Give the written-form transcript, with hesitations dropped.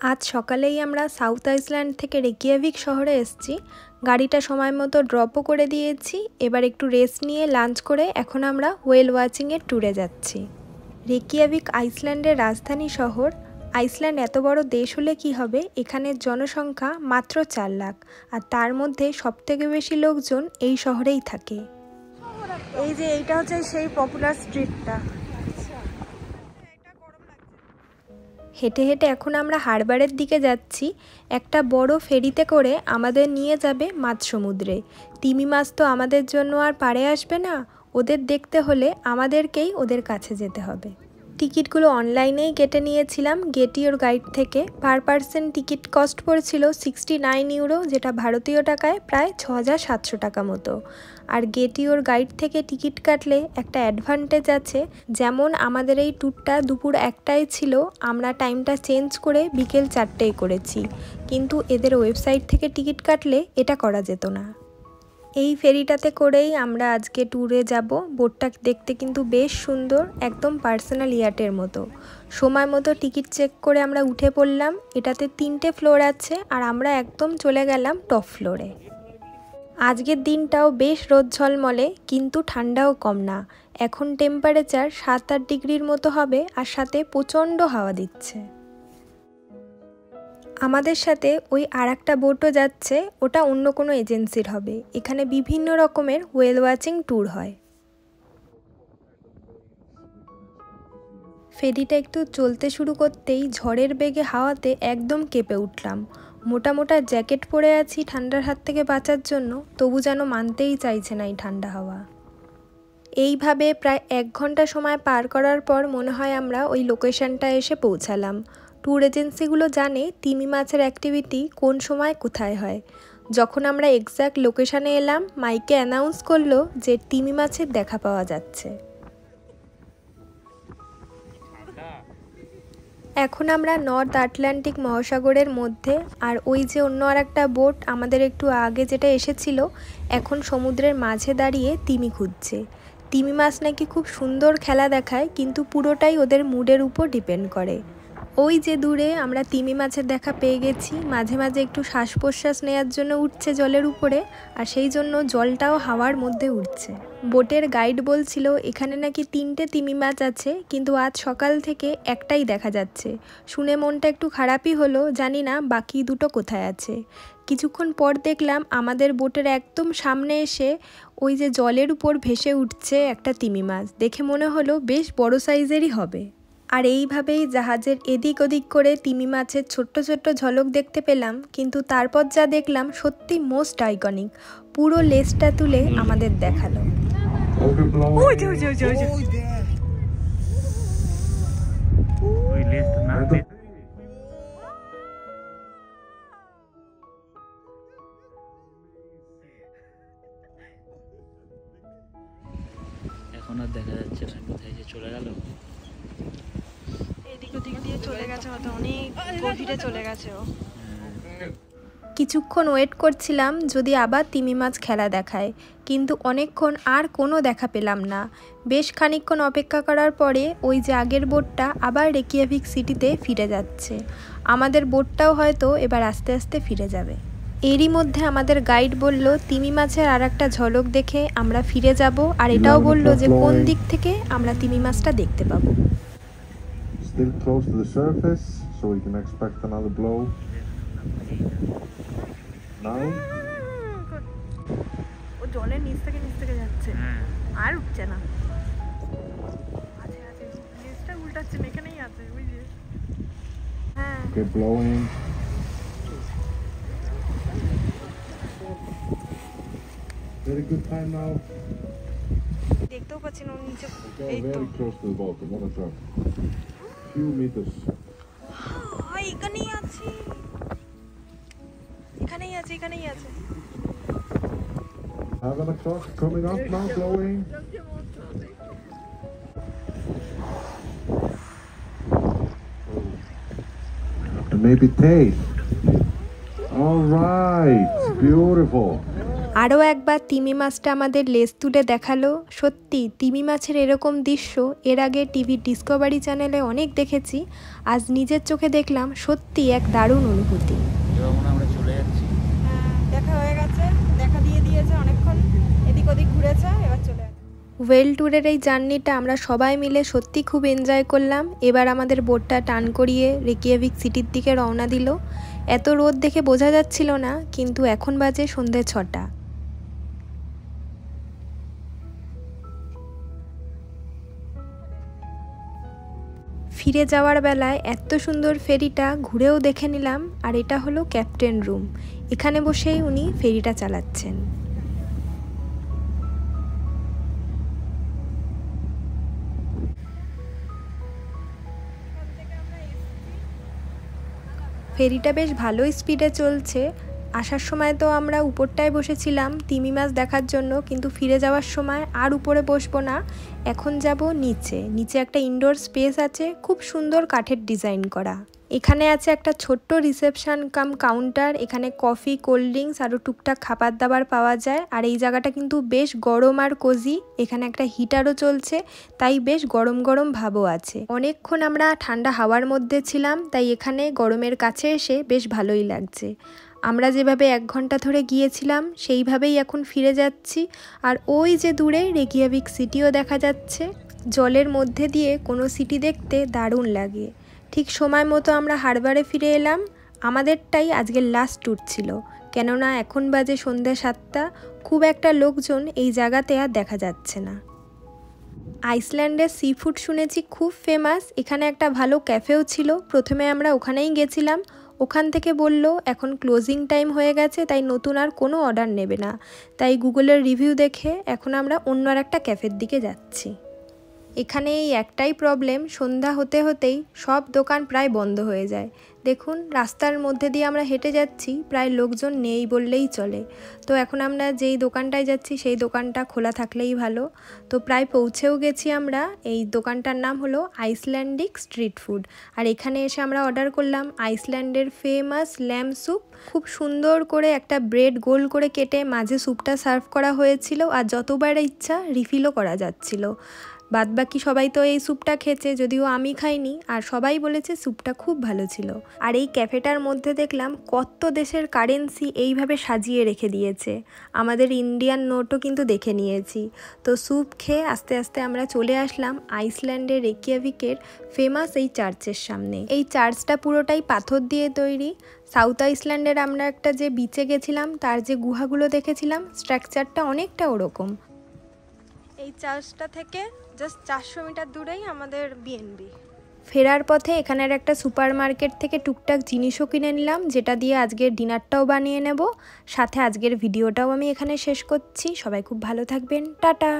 আজ সকালেই আমরা সাউথ আইসল্যান্ড থেকে রেকিয়াভিক শহরে এসেছি। গাড়িটা সময় মতো ড্রপও করে দিয়েছি। এবার একটু রেস্ট নিয়ে লাঞ্চ করে এখন আমরা ওয়েল ওয়াচিংয়ের ট্যুরে যাচ্ছি। রেকিয়াভিক আইসল্যান্ডের রাজধানী শহর। আইসল্যান্ড এত বড় দেশ হলে কি হবে, এখানের জনসংখ্যা মাত্র 4 লাখ, আর তার মধ্যে সবথেকে বেশি লোকজন এই শহরেই থাকে। এই যে এইটা হচ্ছে সেই পপুলার স্ট্রিটটা। হেঁটে হেঁটে এখন আমরা হারবারের দিকে যাচ্ছি। একটা বড় ফেরিতে করে আমাদের নিয়ে যাবে মাঝ সমুদ্রে। তিমি মাছ তো আমাদের জন্য আর পাড়ে আসবে না, ওদের দেখতে হলে আমাদেরকেই ওদের কাছে যেতে হবে। টিকিটগুলো অনলাইনেই কেটে নিয়েছিলাম গেট ইওর গাইড থেকে। পার পার্সন টিকিট কস্ট পড়েছিল 69 ইউরো, যেটা ভারতীয় টাকায় প্রায় 6700 টাকা মতো। আর গেট ইওর গাইড থেকে টিকিট কাটলে একটা অ্যাডভান্টেজ আছে, যেমন আমাদের এই ট্যুরটা দুপুর 1টায় ছিল, আমরা টাইমটা চেঞ্জ করে বিকেল 4টেয় করেছি, কিন্তু এদের ওয়েবসাইট থেকে টিকিট কাটলে এটা করা যেত না। এই ফেরিটাতে করেই আমরা আজকে ট্যুরে যাব। বোটটা দেখতে কিন্তু বেশ সুন্দর, একদম পার্সোনাল ইয়াটের মতো। সময় মতো টিকিট চেক করে আমরা উঠে পড়লাম। এটাতে 3টে ফ্লোর আছে, আর আমরা একদম চলে গেলাম টপ ফ্লোরে। আজকের দিনটাও বেশ রোদ ঝলমলে, কিন্তু ঠান্ডাও কম না। এখন টেম্পারেচার 7-8 ডিগ্রির মতো হবে, আর সাথে প্রচণ্ড হাওয়া দিচ্ছে। আমাদের সাথে ওই আরেকটা বোটও যাচ্ছে, ওটা অন্য কোনো এজেন্সির হবে। এখানে বিভিন্ন রকমের ওয়েল ওয়াচিং ট্যুর হয়। ফেরিটা একটু চলতে শুরু করতেই ঝড়ের বেগে হাওয়াতে একদম কেঁপে উঠলাম। মোটা মোটা জ্যাকেট পরে আছি ঠান্ডার হাত থেকে বাঁচার জন্য, তবু যেন মানতেই চাইছে না এই ঠান্ডা হাওয়া। এইভাবে প্রায় 1 ঘন্টা সময় পার করার পর মনে হয় আমরা ওই লোকেশনটা এসে পৌঁছালাম। ট্যুর এজেন্সিগুলো জানে তিমি মাছের অ্যাক্টিভিটি কোন সময় কোথায় হয়। যখন আমরা এক্স্যাক্ট লোকেশানে এলাম, মাইকে অ্যানাউন্স করলো যে তিমি মাছের দেখা পাওয়া যাচ্ছে। এখন আমরা নর্থ আটলান্টিক মহাসাগরের মধ্যে, আর ওই যে অন্য আরেকটা বোট আমাদের একটু আগে যেটা এসেছিল, এখন সমুদ্রের মাঝে দাঁড়িয়ে তিমি খুঁজছে। তিমি মাছ নাকি খুব সুন্দর খেলা দেখায়, কিন্তু পুরোটাই ওদের মুডের উপর ডিপেন্ড করে। ওই যে দূরে আমরা তিমি মাছের দেখা পেয়ে গেছি, মাঝে মাঝে একটু শ্বাস প্রশ্বাস নেওয়ার জন্য উঠছে জলের উপরে, আর সেই জন্য জলটাও হাওয়ার মধ্যে উঠছে। বোটের গাইড বলছিল এখানে নাকি 3টে তিমি মাছ আছে, কিন্তু আজ সকাল থেকে একটাই দেখা যাচ্ছে। শুনে মনটা একটু খারাপই হলো, জানি না বাকি দুটো কোথায় আছে। কিছুক্ষণ পর দেখলাম আমাদের বোটের একদম সামনে এসে ওই যে জলের উপর ভেসে উঠছে একটা তিমি মাছ। দেখে মনে হলো বেশ বড় সাইজেরই হবে। আর এইভাবেই জাহাজের এদিক ওদিক করে তিমি মাছের ছোট্ট ছোট্ট ঝলক দেখতে পেলাম, কিন্তু তারপর যা দেখলাম সত্যি মোস্ট আইকনিক। পুরো লেজটা তুলে আমাদের দেখালো। এখন আর দেখা যাচ্ছে না, কোথায় যে চলে গেল। এদিক ওদিক দিয়ে চলে গেছে, হয়তো অনেক গভীরে চলে গেছে ও। কিছুক্ষণ ওয়েট করছিলাম যদি আবার তিমি মাছ খেলা দেখায়, কিন্তু অনেকক্ষণ আর কোনো দেখা পেলাম না। বেশ খানিকক্ষণ অপেক্ষা করার পরে ওই যে আগের বোটটা আবার রেকিয়াভিক সিটিতে ফিরে যাচ্ছে। আমাদের বোটটাও হয়তো এবার আস্তে আস্তে ফিরে যাবে। এরই মধ্যে আমাদের গাইড বলল তিমি মাছের আর একটা ঝলক দেখে আমরা ফিরে যাব, আর এটাও বলল যে কোন দিক থেকে আমরা তিমি মাছটা দেখতে পাবো। Still close to the surface, so we can expect another blow. Now. ও জলের নিচ থেকে যাচ্ছে, আর উঠছে না। আছে আছে, লেজটা উল্টাচ্ছে না, এখানেই আছে ওই যে। হ্যাঁ, Okay, blowing. Very good time now. দেখতেও পাচ্ছি না ওর নিচে। Okay, very close to the bottom. What a drop. Few meters. এখানেই আছে, এখানেই আছে। 7 o'clock coming up now, blowing. And maybe taste. All right, beautiful. আরও একবার তিমি মাছটা আমাদের লেজ তুলে দেখালো। সত্যি তিমি মাছের এরকম দৃশ্য এর আগে টিভি ডিসকভারি চ্যানেলে অনেক দেখেছি, আজ নিজের চোখে দেখলাম, সত্যি এক দারুণ অনুভূতি। এবার মনে হয় আমরা চলে যাচ্ছি। দেখা হয়ে গেছে, দেখা দিয়ে দিয়েছে, অনেকক্ষণ এদিক ওদিক ঘুরেছে, এবার চলে যাচ্ছে। ওয়েল ট্যুরের এই জার্নিটা আমরা সবাই মিলে সত্যি খুব এনজয় করলাম। এবার আমাদের বোটটা টান করিয়ে রেকিয়াভিক সিটির দিকে রওনা দিল। এত রোদ দেখে বোঝা যাচ্ছিল না, কিন্তু এখন বাজে সন্ধ্যে 6টা। ফিরে যাওয়ার বেলায় এত সুন্দর ফেরিটা ঘুরেও দেখে নিলাম। আর এটা হলো ক্যাপ্টেন রুম, এখানে বসেই উনি ফেরিটা চালাচ্ছেন। ফেরিটা বেশ ভালোই স্পিডে চলছে। আসার সময় তো আমরা উপরটায় বসেছিলাম তিমি মাছ দেখার জন্য, কিন্তু ফিরে যাওয়ার সময় আর উপরে বসবো না, এখন যাব নিচে। নিচে একটা ইনডোর স্পেস আছে, খুব সুন্দর কাঠের ডিজাইন করা। এখানে আছে একটা ছোট্ট রিসেপশন কাম কাউন্টার, এখানে কফি, কোল্ড ড্রিঙ্কস আরও টুকটাক খাবার দাবার পাওয়া যায়। আর এই জায়গাটা কিন্তু বেশ গরম আর কোজি, এখানে একটা হিটারও চলছে, তাই বেশ গরম গরম ভাবও আছে। অনেকক্ষণ আমরা ঠান্ডা হাওয়ার মধ্যে ছিলাম, তাই এখানে গরমের কাছে এসে বেশ ভালোই লাগছে। আমরা যেভাবে 1 ঘন্টা ধরে গিয়েছিলাম সেইভাবেই এখন ফিরে যাচ্ছি। আর ওই যে দূরে রেকিয়াভিক সিটিও দেখা যাচ্ছে। জলের মধ্যে দিয়ে কোনো সিটি দেখতে দারুণ লাগে। ঠিক সময় মতো আমরা হারবারে ফিরে এলাম। আমাদেরটাই আজকের লাস্ট ট্যুর ছিল, কেননা এখন বাজে সন্ধ্যা 7টা, খুব একটা লোকজন এই জায়গাতে আর দেখা যাচ্ছে না। আইসল্যান্ডের সি ফুড শুনেছি খুব ফেমাস, এখানে একটা ভালো ক্যাফেও ছিল। প্রথমে আমরা ওখানেই গেছিলাম, ওখান থেকে বলল এখন ক্লোজিং টাইম হয়ে গেছে, তাই নতুন আর কোনো অর্ডার নেবে না। তাই গুগলের রিভিউ দেখে এখন আমরা অন্য আর একটা ক্যাফের দিকে যাচ্ছি। এখানে এই একটাই প্রবলেম, সন্ধ্যা হতে হতেই সব দোকান প্রায় বন্ধ হয়ে যায়। দেখুন রাস্তার মধ্যে দিয়ে আমরা হেঁটে যাচ্ছি, প্রায় লোকজন নেই বললেই চলে। তো এখন আমরা যেই দোকানটায় যাচ্ছি সেই দোকানটা খোলা থাকলেই ভালো। তো প্রায় পৌঁছেও গেছি আমরা। এই দোকানটার নাম হলো আইসল্যান্ডিক স্ট্রিট ফুড। আর এখানে এসে আমরা অর্ডার করলাম আইসল্যান্ডের ফেমাস ল্যাম্ব স্যুপ। খুব সুন্দর করে একটা ব্রেড গোল করে কেটে মাঝে স্যুপটা সার্ভ করা হয়েছিল, আর যতবার ইচ্ছা রিফিলও করা যাচ্ছিল। বাদবাকি সবাই তো এই স্যুপটা খেয়েছে, যদিও আমি খাইনি, আর সবাই বলেছে স্যুপটা খুব ভালো ছিল। আর এই ক্যাফেটার মধ্যে দেখলাম কত দেশের কারেন্সি এইভাবে সাজিয়ে রেখে দিয়েছে। আমাদের ইন্ডিয়ান নোটও কিন্তু দেখে নিয়েছি। তো স্যুপ খেয়ে আস্তে আস্তে আমরা চলে আসলাম আইসল্যান্ডের রেকিয়াভিকের ফেমাস এই চার্চের সামনে। এই চার্চটা পুরোটাই পাথর দিয়ে তৈরি। সাউথ আইসল্যান্ডের আমরা একটা যে বিচে গেছিলাম তার যে গুহাগুলো দেখেছিলাম, স্ট্রাকচারটা অনেকটা ওরকম। এই চার্চটা থেকে জাস্ট 400 মিটার দূরেই আমাদের বিএনবি। ফেরার পথে এখানের একটা সুপার মার্কেট থেকে টুকটাক জিনিসও কিনে নিলাম, যেটা দিয়ে আজকের ডিনারটাও বানিয়ে নেব। সাথে আজকের ভিডিওটাও আমি এখানে শেষ করছি। সবাই খুব ভালো থাকবেন, টাটা।